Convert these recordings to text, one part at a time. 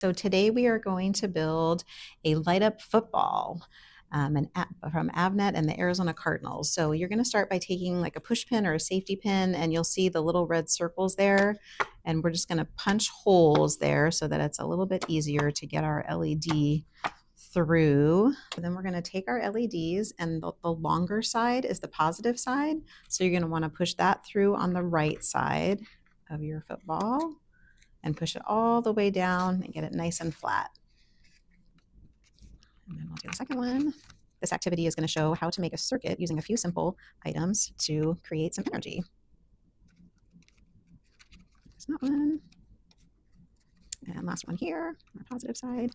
So today we are going to build a light up football from Avnet and the Arizona Cardinals. So you're going to start by taking like a push pin or a safety pin, and you'll see the little red circles there. And we're just going to punch holes there so that it's a little bit easier to get our LED through. And then we're going to take our LEDs, and the longer side is the positive side. So you're going to want to push that through on the right side of your football and push it all the way down and get it nice and flat. And then we'll do the second one. This activity is going to show how to make a circuit using a few simple items to create some energy. There's that one. And last one here, our positive side.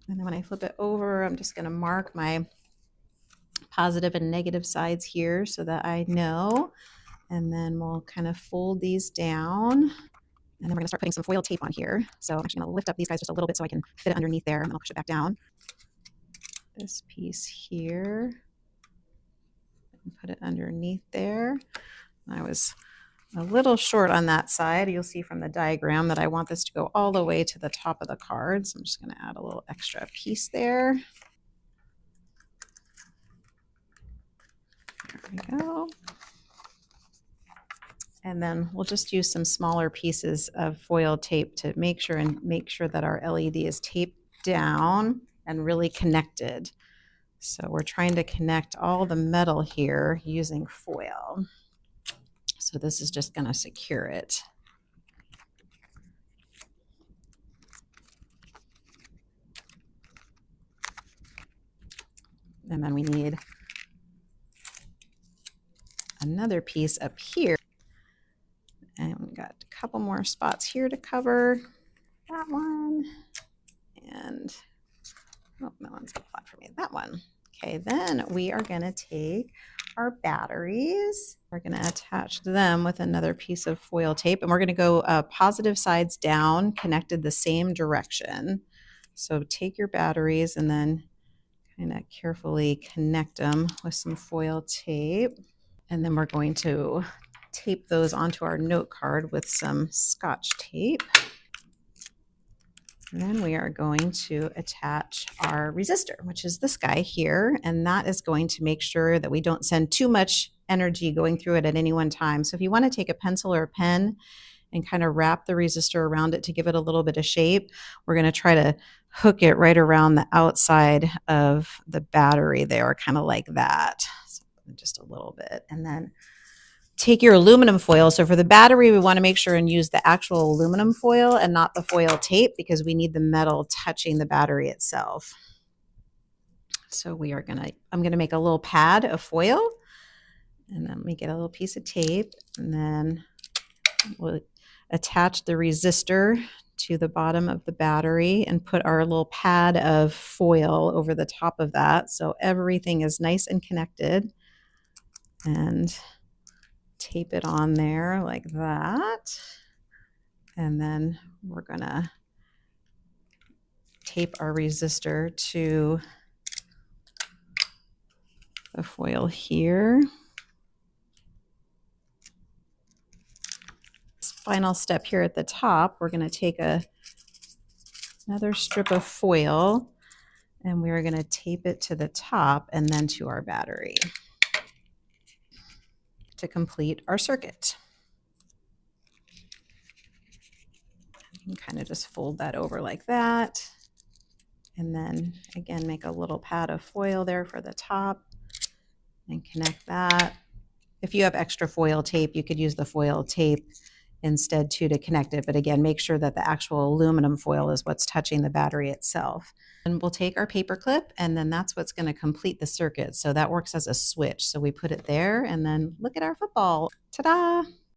And then when I flip it over, I'm just going to mark my positive and negative sides here so that I know. And then we'll kind of fold these down. And then we're going to start putting some foil tape on here. So I'm actually going to lift up these guys just a little bit so I can fit it underneath there, and I'll push it back down. This piece here, and put it underneath there. I was a little short on that side. You'll see from the diagram that I want this to go all the way to the top of the card. So I'm just going to add a little extra piece there. There we go. And then we'll just use some smaller pieces of foil tape to make sure that our LED is taped down and really connected. So we're trying to connect all the metal here using foil. So this is just going to secure it. And then we need another piece up here. And we've got a couple more spots here to cover. That one. And, oh, that one's too flat for me. That one. Okay, then we are going to take our batteries. We're going to attach them with another piece of foil tape. And we're going to go positive sides down, connected the same direction. So take your batteries and then kind of carefully connect them with some foil tape. And then we're going to tape those onto our note card with some Scotch tape. And then we are going to attach our resistor, which is this guy here, and that is going to make sure that we don't send too much energy going through it at any one time. So if you want to take a pencil or a pen and kind of wrap the resistor around it to give it a little bit of shape, we're going to try to hook it right around the outside of the battery there, kind of like that. So just a little bit. And then take your aluminum foil. So for the battery, we want to make sure and use the actual aluminum foil and not the foil tape, because we need the metal touching the battery itself. So I'm going to make a little pad of foil, and then we get a little piece of tape, and then we'll attach the resistor to the bottom of the battery and put our little pad of foil over the top of that. So everything is nice and connected, and tape it on there like that. And then we're going to tape our resistor to the foil here. This final step here at the top, we're going to take another strip of foil, and we're going to tape it to the top and then to our battery to complete our circuit. You can kind of just fold that over like that. And then again, make a little pad of foil there for the top and connect that. If you have extra foil tape, you could use the foil tape instead too to connect it. But again, make sure that the actual aluminum foil is what's touching the battery itself. And we'll take our paper clip, and then that's what's going to complete the circuit. So that works as a switch. So we put it there, and then look at our football. Ta-da!